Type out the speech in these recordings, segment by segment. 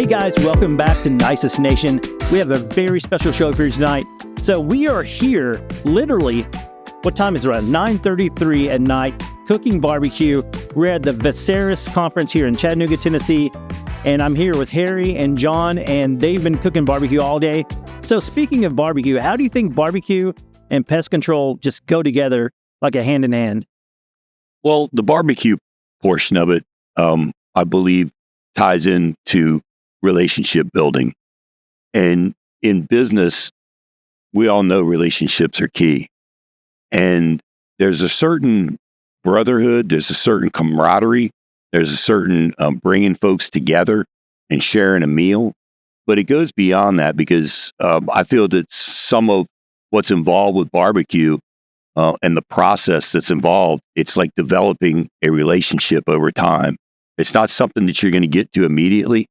guys, welcome back to Nisus Nation. We have a very special show for you tonight. So we are here literally, what time is it? Around 9:33 at night, cooking barbecue. We're at the Viserys conference here in Chattanooga, Tennessee. And I'm here with Harry and John, and they've been cooking barbecue all day. So speaking of barbecue, how do you think barbecue and pest control just go together like a hand in hand? Well, the barbecue portion of it, I believe, ties into relationship building. And in business, we all know relationships are key. And there's a certain brotherhood, there's a certain camaraderie, there's a certain bringing folks together and sharing a meal. But it goes beyond that because I feel that some of what's involved with barbecue and the process that's involved, it's like developing a relationship over time. It's not something that you're going to get to immediately.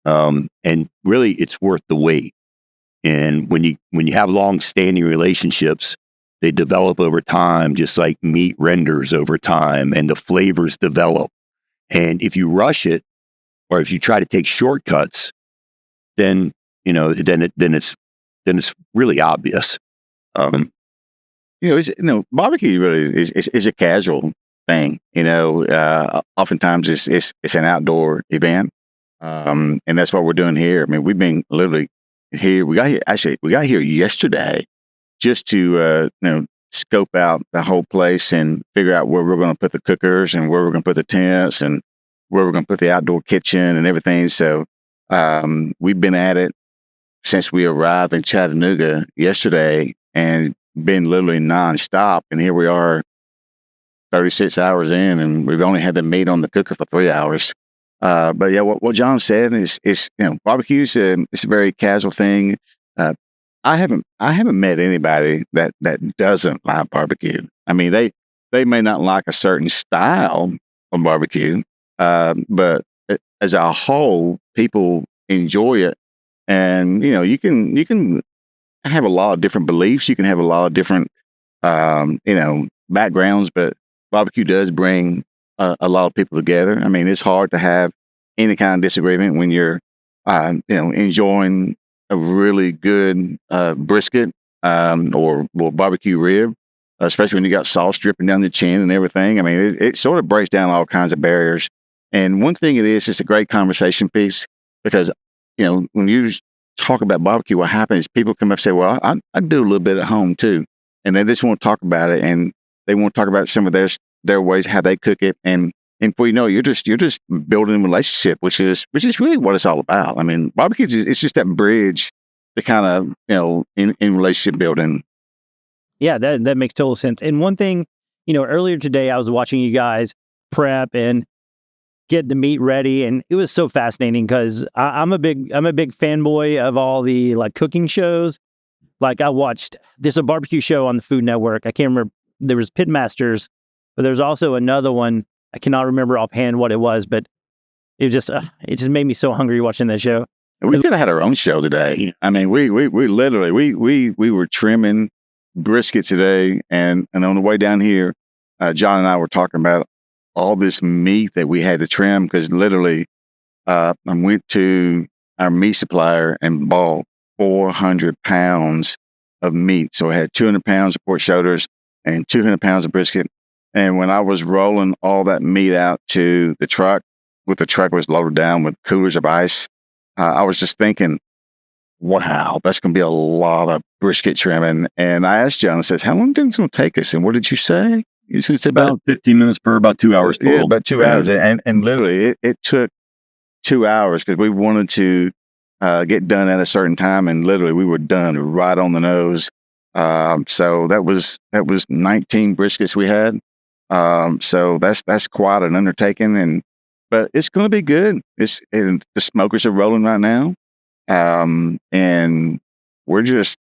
And really, it's worth the wait. And when you have long-standing relationships, they develop over time, just like meat renders over time, and the flavors develop. And if you rush it, or if you try to take shortcuts, then it's really obvious. Barbecue really is a casual thing. Oftentimes it's an outdoor event, and that's what we're doing here. I mean, we've been literally here. We got here yesterday just to scope out the whole place and figure out where we're going to put the cookers and where we're going to put the tents and where we're going to put the outdoor kitchen and everything. So we've been at it since we arrived in Chattanooga yesterday and been literally nonstop. And here we are 36 hours in, and we've only had the meat on the cooker for 3 hours. But yeah, what John said is barbecue is it's a very casual thing. I haven't met anybody that doesn't like barbecue. I mean, they may not like a certain style of barbecue, but as a whole, people enjoy it. And you can have a lot of different beliefs. You can have a lot of different backgrounds, but barbecue does bring a lot of people together. I mean, it's hard to have any kind of disagreement when you're enjoying a really good brisket or barbecue rib, especially when you got sauce dripping down the chin and everything. I mean, it sort of breaks down all kinds of barriers. And one thing it's a great conversation piece because, when you talk about barbecue, what happens is people come up and say, well, I do a little bit at home too. And they just want to talk about it, and they want to talk about some of their ways, how they cook it. And before you know it, you're just building a relationship, which is really what it's all about. I mean, barbecue it's just that bridge to kind of, in relationship building. Yeah, that makes total sense. And one thing, earlier today, I was watching you guys prep and get the meat ready, and it was so fascinating because I'm a big fanboy of all the cooking shows. Like there's a barbecue show on the Food Network. I can't remember. There was Pitmasters, but there's also another one. I cannot remember offhand what it was, but it just made me so hungry watching that show. We could have had our own show today. I mean, we literally we were trimming brisket today, and on the way down here, John and I were talking about all this meat that we had to trim because literally, I went to our meat supplier and bought 400 pounds of meat. So I had 200 pounds of pork shoulders and 200 pounds of brisket. And when I was rolling all that meat out to the truck, the truck was loaded down with coolers of ice, I was just thinking, wow, that's going to be a lot of brisket trimming. And I asked John, I says, how long is it going to take us? And what did you say? You said it's about 15 minutes per about 2 hours total. Yeah, about 2 hours. And literally, it took 2 hours because we wanted to get done at a certain time. And literally, we were done right on the nose. So that was 19 briskets we had. So that's quite an undertaking, but it's going to be good. And the smokers are rolling right now, and we're just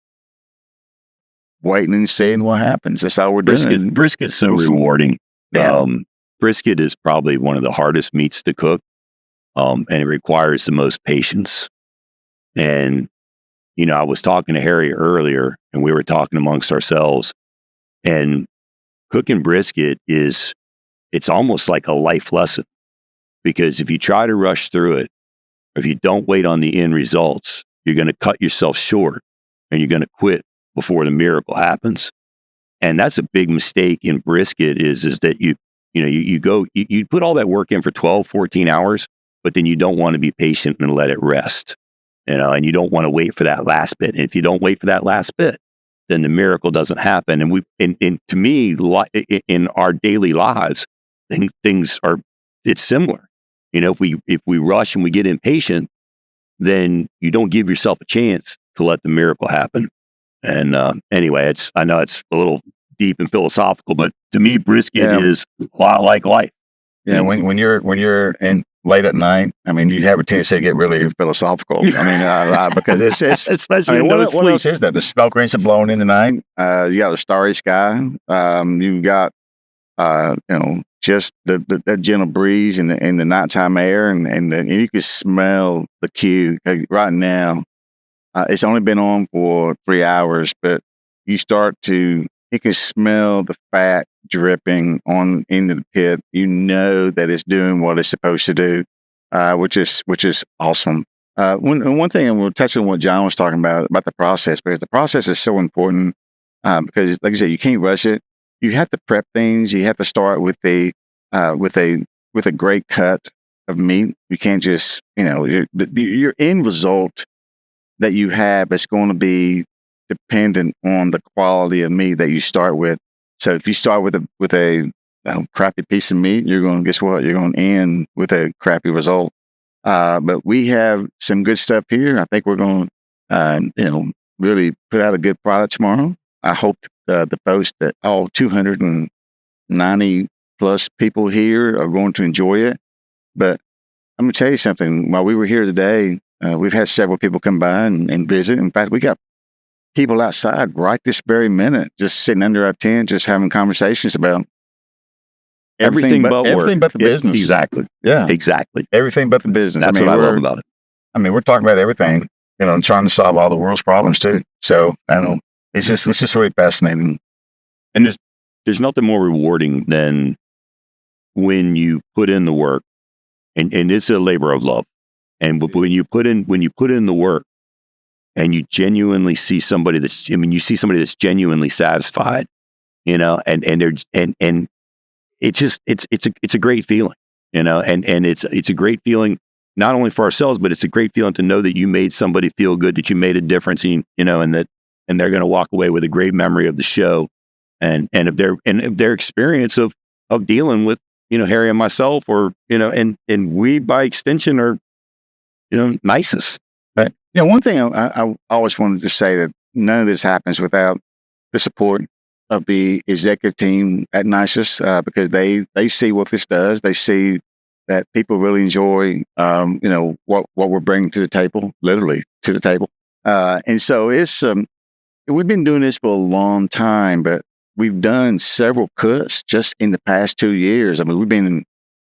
waiting and seeing what happens. That's all we're doing. Brisket's so rewarding. Yeah. Brisket is probably one of the hardest meats to cook, and it requires the most patience. And I was talking to Harry earlier, and we were talking amongst ourselves, and cooking brisket it's almost like a life lesson because if you try to rush through it if you don't wait on the end results, you're going to cut yourself short and you're going to quit before the miracle happens. And that's a big mistake in brisket is that you put all that work in for 12, 14 hours, but then you don't want to be patient and let it rest, and you don't want to wait for that last bit. And if you don't wait for that last bit, then the miracle doesn't happen. And to me, in our daily lives, things are, it's similar. If we rush and we get impatient, then you don't give yourself a chance to let the miracle happen. And anyway, I know it's a little deep and philosophical, but to me, brisket is a lot like life. Yeah, when you're in late at night, I mean, you have a tendency to get really philosophical. I mean, because it's especially I mean, what else is that? The smoke rings are blowing in the night. You got a starry sky. You've got just that gentle breeze in the nighttime air, and you can smell the queue right now. It's only been on for 3 hours, but you can smell the fat dripping on into the pit. You know that it's doing what it's supposed to do, which is awesome. One thing, and we'll touch on what John was talking about the process, because the process is so important. Because, like I said, you can't rush it. You have to prep things. You have to start with a great cut of meat. You can't just your end result that you have is going to be dependent on the quality of meat that you start with. So if you start with a crappy piece of meat, you're going to, guess what? You're going to end with a crappy result. But we have some good stuff here. I think we're going to, really put out a good product tomorrow. I hope the post that all 290 plus people here are going to enjoy it. But I'm going to tell you something. While we were here today, we've had several people come by and visit. In fact, we got people outside right this very minute, just sitting under our tent, just having conversations about everything but the business. Exactly. Yeah, exactly. Everything but the business. That's what I love about it. I mean, we're talking about everything, and trying to solve all the world's problems too. So I don't know. It's just really fascinating. And there's nothing more rewarding than when you put in the work, and it's a labor of love. And when you put in the work, and you genuinely see somebody that's genuinely satisfied, and it's a great feeling, and it's a great feeling not only for ourselves, but it's a great feeling to know that you made somebody feel good, that you made a difference, and they're going to walk away with a great memory of the show, and of their experience of dealing with Harry and myself, or and we by extension are Nisus. But one thing I always wanted to say, that none of this happens without the support of the executive team at Nisus, because they see what this does. They see that people really enjoy what we're bringing to the table, literally to the table. And so it's we've been doing this for a long time, but we've done several cuts just in the past 2 years. I mean,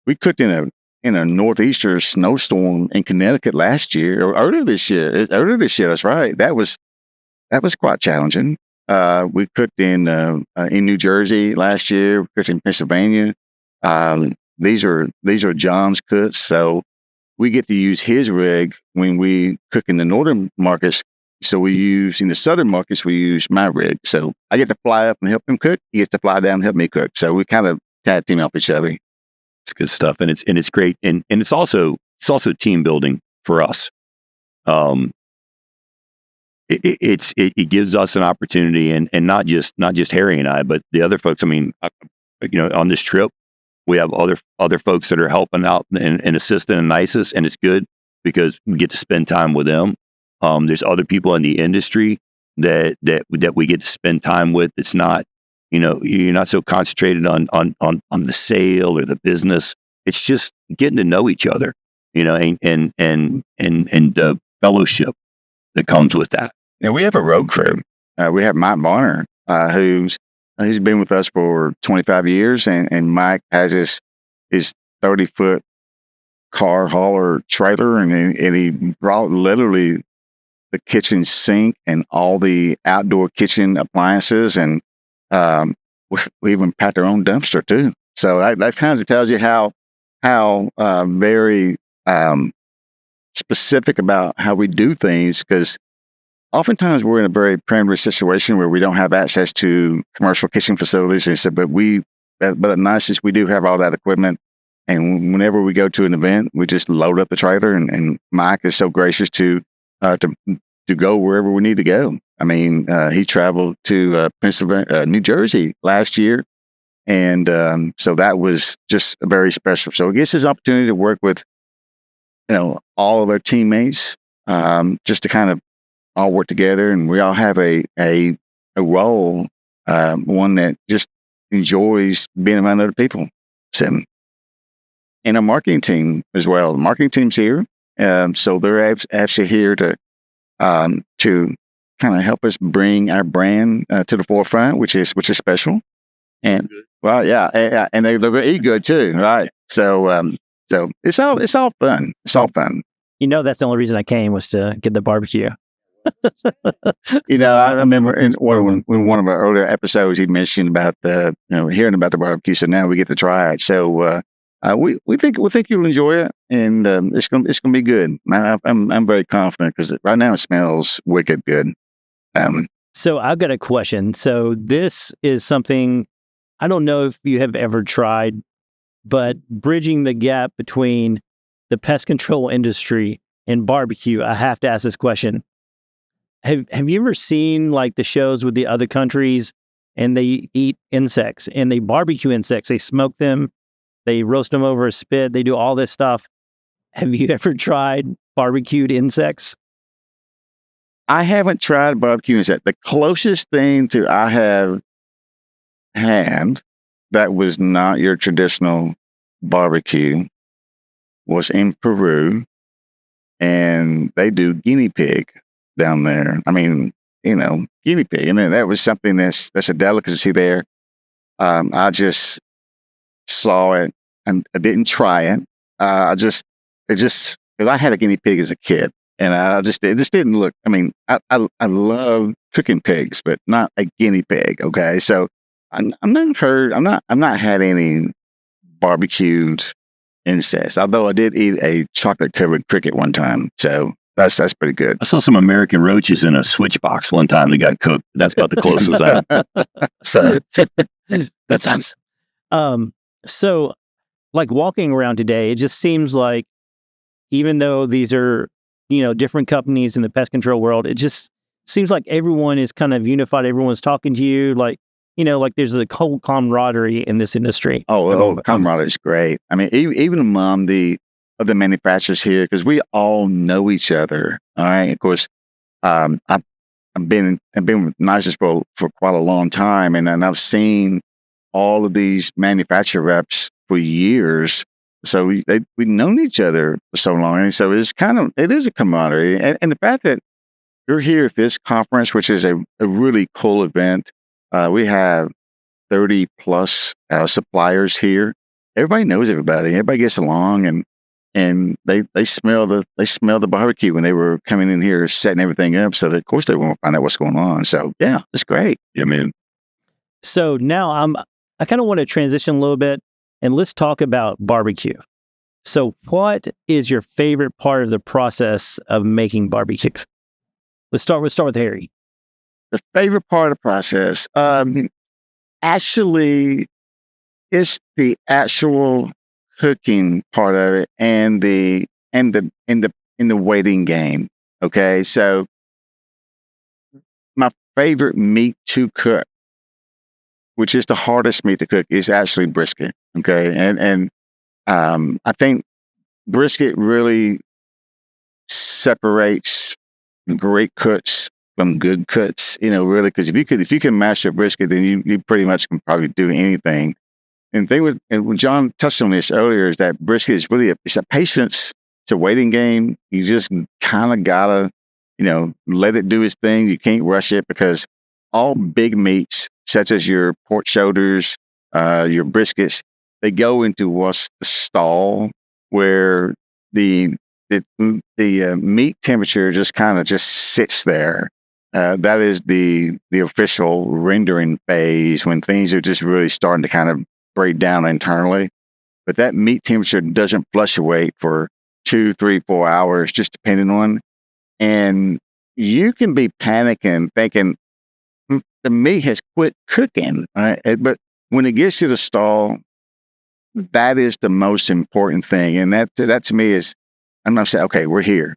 we cooked in a northeaster snowstorm in Connecticut last year, or earlier this year. That's right. That was quite challenging. We cooked in New Jersey last year. We cooked in Pennsylvania. These are John's cuts, so we get to use his rig when we cook in the northern markets. So in the southern markets, we use my rig. So I get to fly up and help him cook. He gets to fly down and help me cook. So we kind of tag team off each other. It's good stuff, and it's great, and it's also team building for us. It gives us an opportunity, and not just Harry and I, but the other folks. I mean, on this trip, we have other folks that are helping out and assisting in Nisus, and it's good because we get to spend time with them. There's other people in the industry that we get to spend time with. It's not, you're not so concentrated on the sale or the business. It's just getting to know each other, and the fellowship that comes with that. Now we have a road crew. We have Mike Bonner, he's been with us for 25 years, and Mike has his 30-foot car hauler trailer, and he brought literally the kitchen sink and all the outdoor kitchen appliances, and we even packed our own dumpster too. So that kind of tells you how very specific about how we do things, because oftentimes we're in a very privileged situation where we don't have access to commercial kitchen facilities. And so, but at Nisus, we do have all that equipment. And whenever we go to an event, we just load up the trailer, and Mike is so gracious to go wherever we need to go. I mean, he traveled to Pennsylvania, New Jersey last year. And so that was just very special. So it gives us an opportunity to work with, all of our teammates, just to kind of all work together, and we all have a role, one that just enjoys being around other people. So, and our marketing team as well. The marketing team's here, so they're actually here to kind of help us bring our brand to the forefront, which is special. And well, yeah, and they eat good too, right? So, so it's all fun. It's all fun. That's the only reason I came, was to get the barbecue. I remember in one of our earlier episodes, he mentioned about hearing about the barbecue. So now we get to try it. So we think you'll enjoy it, and it's gonna be good. I'm very confident, because right now it smells wicked good. So I've got a question. So this is something, I don't know if you have ever tried, but bridging the gap between the pest control industry and barbecue, I have to ask this question. Have you ever seen like the shows with the other countries, and they eat insects and they barbecue insects? They smoke them, they roast them over a spit, they do all this stuff. Have you ever tried barbecued insects? I haven't tried barbecue insect. The closest thing to I have had that was not your traditional barbecue was in Peru, and they do guinea pig down there. I mean, guinea pig, and then that was something that's a delicacy there. I just saw it, and I didn't try it. Because I had a guinea pig as a kid, and it just didn't look. I mean, I love cooking pigs, but not a guinea pig. Okay, so I'm not had any barbecued insects. Although I did eat a chocolate covered cricket one time, so that's pretty good. I saw some American roaches in a switch box one time that got cooked. That's about the closest So that sounds. So, like walking around today, it just seems like, even though these are different companies in the pest control world, it just seems like everyone is kind of unified. Everyone's talking to you, like there's a whole camaraderie in this industry. Camaraderie is great. I mean, even among the other manufacturers here, because we all know each other. All right. Of course, I've been with Nisus for quite a long time, and I've seen all of these manufacturer reps for years. So we've known each other for so long, and so it is a camaraderie, and the fact that you're here at this conference, which is a really cool event. We have 30 plus suppliers here. Everybody knows everybody. Everybody gets along, and they smell the barbecue when they were coming in here, setting everything up. So of course they want to find out what's going on. So yeah, it's great. Yeah, man. So now I kind of want to transition a little bit, and let's talk about barbecue. So what is your favorite part of the process of making barbecue? Let's start with Harry. The favorite part of the process, actually, it's the actual cooking part of it, and the waiting game. Okay, so my favorite meat to cook, which is the hardest meat to cook, is actually brisket. Okay, and I think brisket really separates great cooks from good cooks. Really, because if you can master brisket, then you pretty much can probably do anything. And the thing when John touched on this earlier, is that brisket is really it's a patience, it's a waiting game. You just kind of gotta, let it do its thing. You can't rush it, because all big meats, such as your pork shoulders, your briskets, they go into what's the stall, where the meat temperature just kind of sits there. That is the official rendering phase, when things are just really starting to kind of break down internally. But that meat temperature doesn't fluctuate for 2, 3, 4 hours, just depending on. And you can be panicking, thinking the meat has quit cooking. Right? But when it gets to the stall, that is the most important thing. And that to me is, I'm going to say, okay, we're here.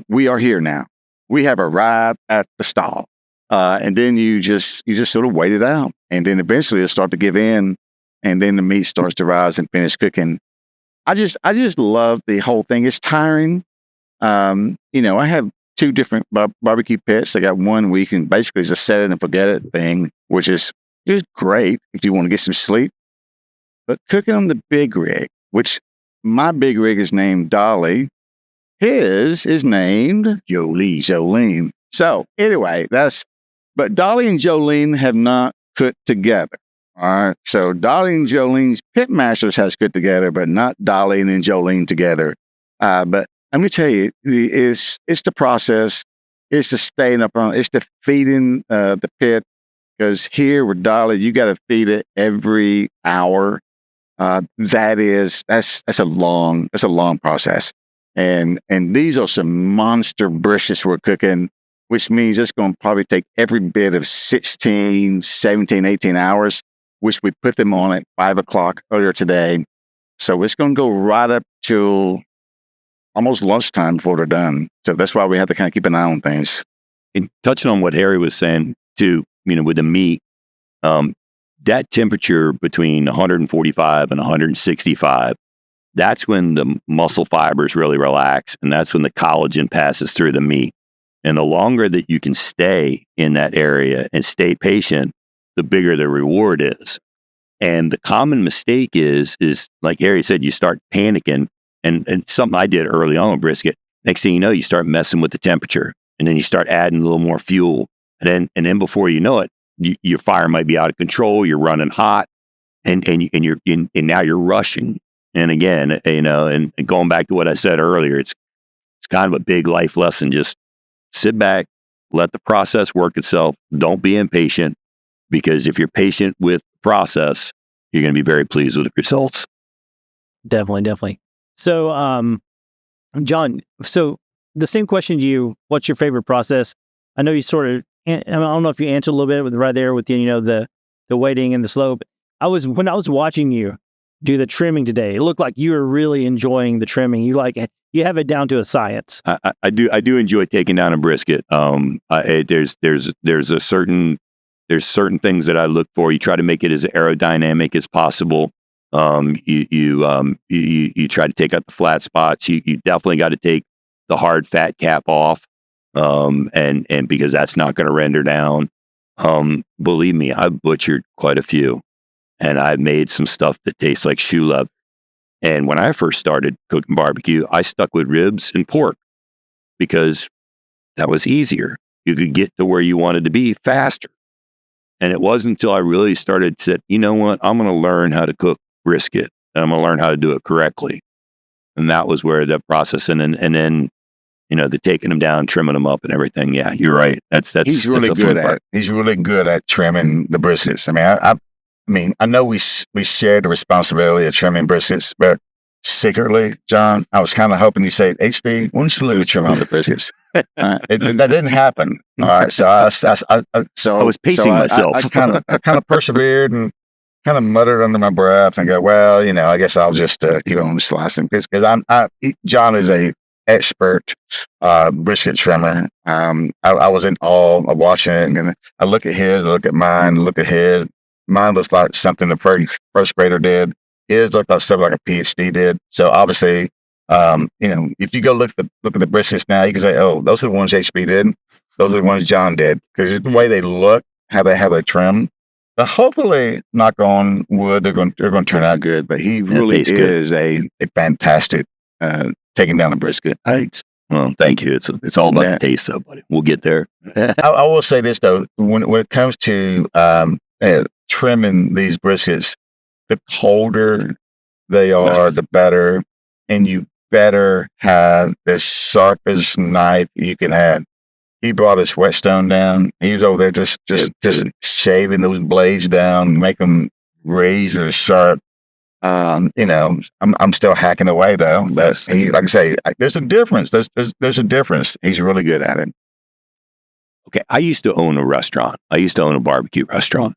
We are here now. We have arrived at the stall. And then you just sort of wait it out. And then eventually it'll start to give in. And then the meat starts to rise and finish cooking. I just love the whole thing. It's tiring. I have 2 different barbecue pits. I got one where you can basically just set it and forget it thing, which is great if you want to get some sleep. But cooking on the big rig, which my big rig is named Dolly. His is named Jolene. So anyway, but Dolly and Jolene have not cooked together. All right. So Dolly and Jolene's Pitmasters has cooked together, but not Dolly and Jolene together. But I'm going to tell you, it's the process. It's the staying up on, it's the feeding the pit. Because here with Dolly, you got to feed it every hour. That's a long process. And these are some monster briskets we're cooking, which means it's going to probably take every bit of 16, 17, 18 hours, which we put them on at 5 o'clock earlier today. So it's going to go right up till almost lunchtime before they're done. So that's why we have to kind of keep an eye on things. And touching on what Harry was saying too, with the meat, that temperature between 145 and 165, that's when the muscle fibers really relax, and that's when the collagen passes through the meat. And the longer that you can stay in that area and stay patient, the bigger the reward is. And the common mistake is like Harry said, you start panicking, and something I did early on with brisket. Next thing you know, you start messing with the temperature, and then you start adding a little more fuel, and then before you know it, your fire might be out of control. You're running hot, and now you're rushing. And again, and going back to what I said earlier, it's kind of a big life lesson. Just sit back, let the process work itself. Don't be impatient, because if you're patient with the process, you're going to be very pleased with the results. Definitely. So, John, so the same question to you, what's your favorite process? I know you sort of, I don't know if you answered a little bit with right there with, the waiting and the slope. When I was watching you do the trimming today, it looked like you were really enjoying the trimming. You have it down to a science. I do enjoy taking down a brisket. There's certain things that I look for. You try to make it as aerodynamic as possible. You try to take out the flat spots. You definitely got to take the hard fat cap off. And because that's not going to render down. Believe me, I've butchered quite a few, and I've made some stuff that tastes like shoe leather. And when I first started cooking barbecue, I stuck with ribs and pork because that was easier. You could get to where you wanted to be faster. And it wasn't until I really started to say, you know what, I'm going to learn how to cook brisket, and I'm going to learn how to do it correctly. And that was where the process, and then the taking them down, trimming them up, and everything. Yeah, you're right. He's really good at. He's really good at trimming the briskets. I know we share the responsibility of trimming briskets, but secretly, John, I was kind of hoping you say, HB, why don't you let me trim out the briskets? That didn't happen. All right, so I was pacing myself. I kind of persevered and kind of muttered under my breath and go, well, I guess I'll just keep on slicing because John is a expert brisket trimmer. I was in awe of watching it, and I look at his, I look at mine, look at his. Mine looks like something the first grader did. His looked like something like a PhD did. So obviously, if you go look at the briskets now, you can say, oh, those are the ones HB did. Those are the ones John did, because the way they look, how they trim. But hopefully, knock on wood, they're going to turn out good. But he really is a fantastic taking down a brisket. Right. Well, thank you. It's all about the taste, though, buddy. We'll get there. I will say this though, when it comes to trimming these briskets, the colder they are, the better, and you better have the sharpest knife you can have. He brought his whetstone down. He was over there just shaving those blades down, make them razor sharp. I'm still hacking away though. But he, like I say, there's a difference. There's a difference. He's really good at it. Okay. I used to own a restaurant. I used to own a barbecue restaurant.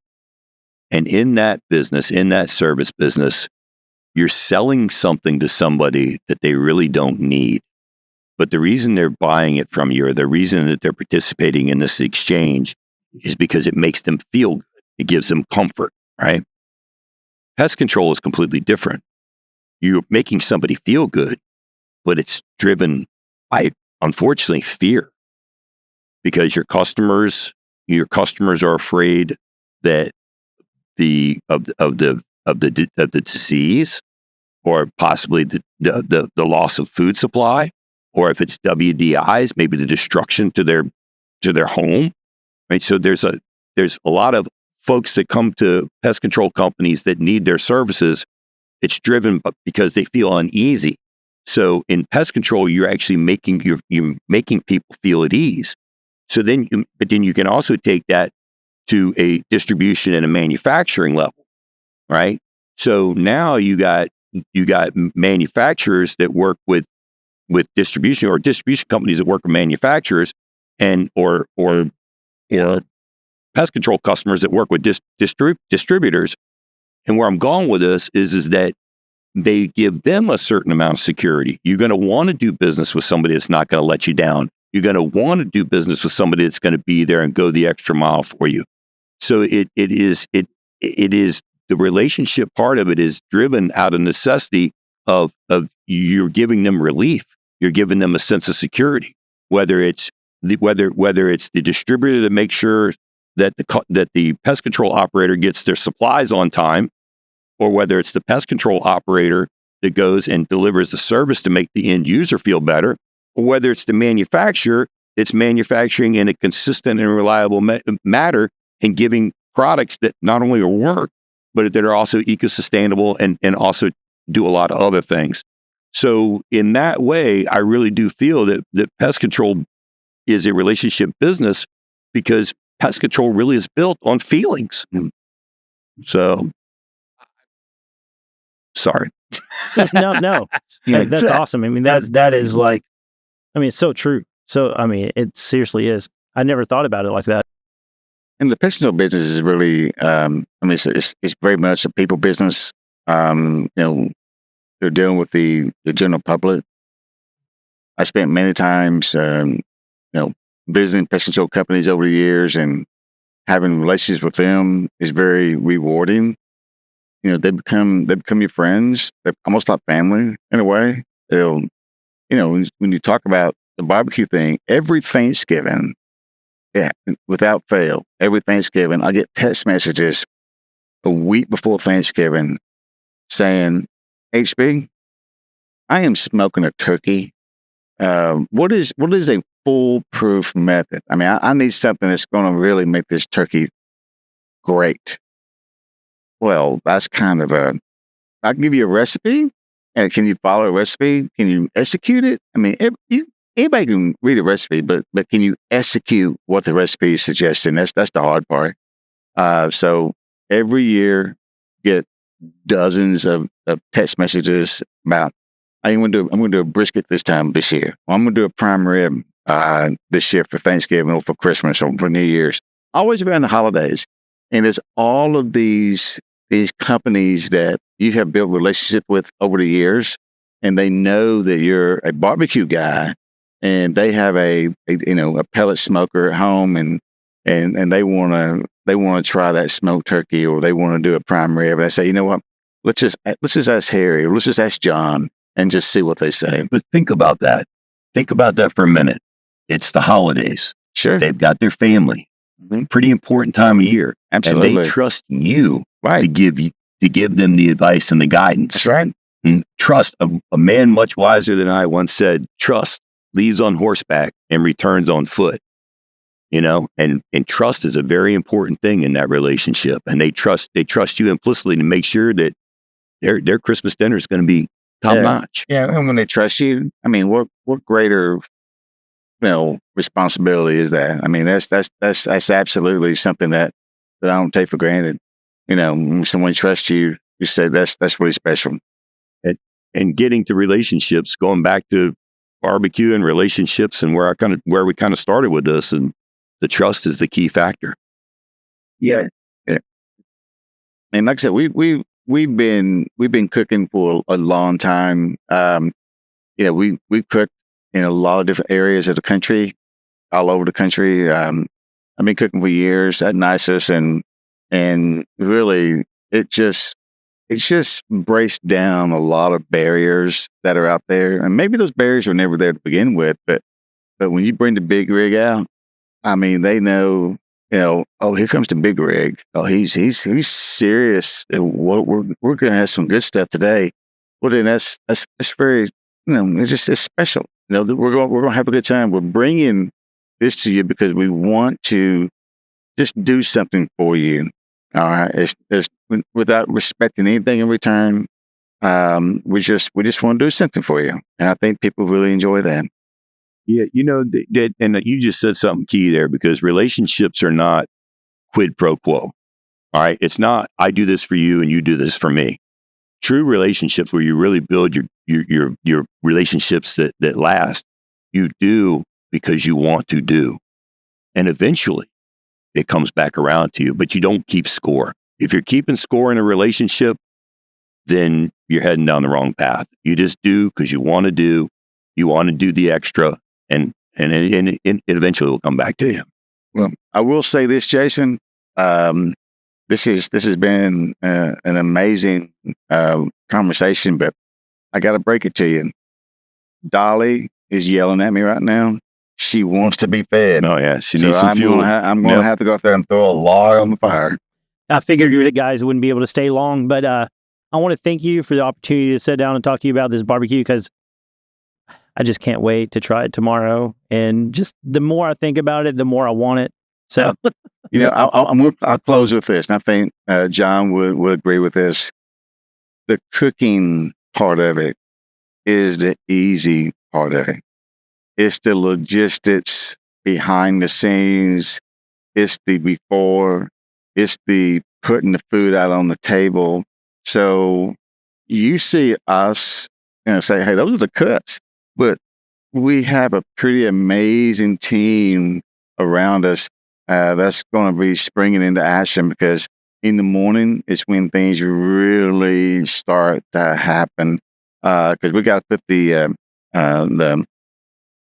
And in that business, in that service business, you're selling something to somebody that they really don't need. But the reason they're buying it from you, or the reason that they're participating in this exchange, is because it makes them feel good. It gives them comfort, right? Pest control is completely different. You're making somebody feel good, but it's driven by, unfortunately, fear. Because your customers are afraid that of the disease, or possibly the loss of food supply, or if it's WDIs, maybe the destruction to their home, right? So there's a lot of folks that come to pest control companies that need their services. It's driven because they feel uneasy. So in pest control, you're actually making people feel at ease. So then you can also take that to a distribution and a manufacturing level, right? So now you got manufacturers that work with distribution, or distribution companies that work with manufacturers, and or pest control customers that work with distributors. And where I'm going with this is that they give them a certain amount of security. You're going to want to do business with somebody that's not going to let you down. You're going to want to do business with somebody that's going to be there and go the extra mile for you. So it is the relationship part of it is driven out of necessity of you're giving them relief. You're giving them a sense of security, whether it's the distributor to make sure that the pest control operator gets their supplies on time, or whether it's the pest control operator that goes and delivers the service to make the end user feel better, or whether it's the manufacturer that's manufacturing in a consistent and reliable manner and giving products that not only work, but that are also eco-sustainable and also do a lot of other things. So in that way, I really do feel that pest control is a relationship business, because pest control really is built on feelings. So, sorry. No. That's awesome. I mean, that is like, I mean, it's so true. So, I mean, it seriously is. I never thought about it like that. And the pest control business is really, it's very much a people business. They're dealing with the general public. I spent many times, visiting pest control companies over the years, and having relationships with them is very rewarding. They become your friends. They're almost like family in a way. They'll, when you talk about the barbecue thing, every Thanksgiving, yeah, without fail, every Thanksgiving, I get text messages a week before Thanksgiving saying, HB, I am smoking a turkey. What is a foolproof method? I mean, I need something that's going to really make this turkey great. Well, that's kind of I'll give you a recipe, and can you follow a recipe? Can you execute it? I mean, anybody can read a recipe, but can you execute what the recipe is suggesting? That's the hard part. So every year, get dozens of text messages about, I'm going to do a brisket this year. Well, I'm going to do a prime rib this year for Thanksgiving or for Christmas or for New Year's. Always around the holidays. And it's all of these companies that you have built relationship with over the years, and they know that you're a barbecue guy, and they have a pellet smoker at home, and they want to try that smoked turkey, or they want to do a prime rib. And I say, you know what? Let's just ask Harry, or let's just ask John, and just see what they say. But think about that. Think about that for a minute. It's the holidays. Sure. They've got their family. Mm-hmm. Pretty important time of year. Absolutely. And they trust you right. to give them the advice and the guidance. That's right. And trust, a man much wiser than I once said, trust leaves on horseback and returns on foot. And trust is a very important thing in that relationship. And they trust you implicitly to make sure that their Christmas dinner is going to be top notch. Yeah, and when they trust you, I mean, what greater responsibility is that? I mean, that's absolutely something that I don't take for granted. When someone trusts you, you say that's really special. And getting to relationships, going back to barbecue and relationships, and where we kind of started with this, and the trust is the key factor. Yeah. And like I said, we've been cooking for a long time. We've cooked in a lot of different areas of the country, all over the country. I've been cooking for years at Nisus, and really it just breaks down a lot of barriers that are out there. And maybe those barriers were never there to begin with, but when you bring the big rig out, I mean, they know, oh, here comes the big rig. Oh, he's serious. We're going to have some good stuff today. Well, then that's very, it's special. We're going to have a good time. We're bringing this to you because we want to just do something for you. All right. It's without respecting anything in return. We just want to do something for you. And I think people really enjoy that. Yeah. And you just said something key there, because relationships are not quid pro quo. All right. It's not, I do this for you and you do this for me. True relationships, where you really build your relationships that last, you do because you want to do. And eventually it comes back around to you, but you don't keep score. If you're keeping score in a relationship, then you're heading down the wrong path. You just do because you want to do the extra, and it eventually will come back to you. Well, I will say this, Jason. This has been an amazing conversation, but I got to break it to you. Dolly is yelling at me right now. She wants to be fed. Oh yeah, she needs some fuel. I'm going to have to go out there and throw a log on the fire. I figured you guys wouldn't be able to stay long, but I want to thank you for the opportunity to sit down and talk to you about this barbecue, because I just can't wait to try it tomorrow. And just the more I think about it, the more I want it. So, I'll close with this, and I think John would agree with this. The cooking part of it is the easy part of it. It's the logistics behind the scenes. It's the before. It's the putting the food out on the table. So you see us, say, hey, those are the cuts. But we have a pretty amazing team around us that's going to be springing into action, because in the morning is when things really start to happen. Because we got to put the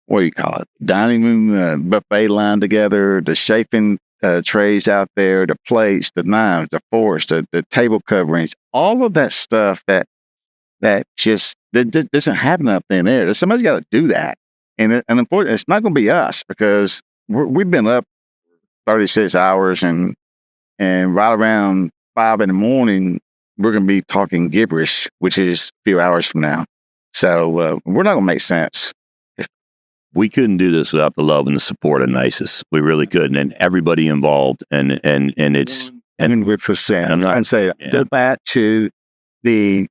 what do you call it? Dining room buffet line together, the chafing trays out there, the plates, the knives, the forks, the table coverings, all of that stuff that doesn't happen up in there. Somebody's got to do that. And unfortunately, it's not going to be us, because we've been up 36 hours and right around 5 a.m, we're going to be talking gibberish, which is a few hours from now. So we're not going to make sense. We couldn't do this without the love and the support of Nisus. We really couldn't, and everybody involved, and it's 100%. I'm not say go back to the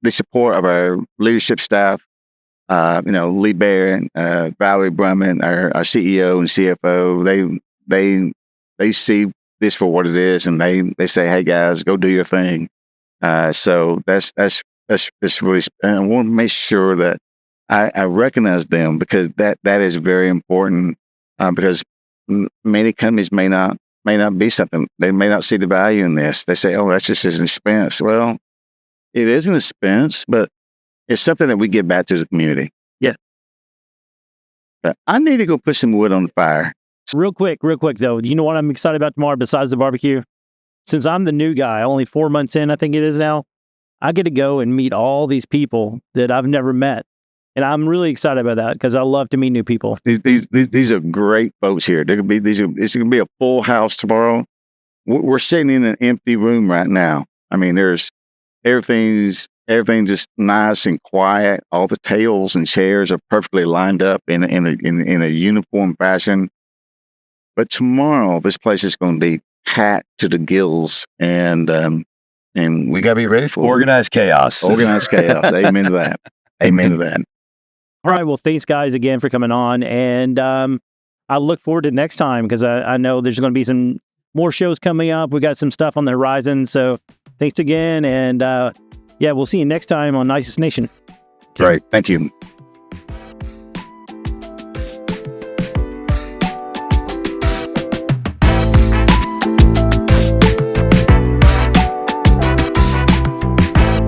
support of our leadership staff. Lee Bear and Valerie Brumman, our CEO and CFO. They see this for what it is, and they say, "Hey guys, go do your thing." So that's really. I want to make sure that I recognize them, because that is very important. Because many companies may not be something. They may not see the value in this. They say, "Oh, that's just an expense." Well, it is an expense, but it's something that we give back to the community. Yeah. But I need to go put some wood on the fire. Real quick though, you know what I'm excited about tomorrow besides the barbecue? Since I'm the new guy, only 4 months in, I think it is now, I get to go and meet all these people that I've never met. And I'm really excited about that, because I love to meet new people. These are great folks here. It's going to be a full house tomorrow. We're sitting in an empty room right now. I mean, there's everything's just nice and quiet. All the tables and chairs are perfectly lined up in a uniform fashion. But tomorrow, this place is going to be packed to the gills, and we got to be ready for organized chaos. Organized chaos. Amen to that. Amen to that. All right. Well, thanks guys again for coming on, and I look forward to next time, because I know there's going to be some more shows coming up. We got some stuff on the horizon, so thanks again. And yeah, we'll see you next time on Nisus Nation. Great. Thank you.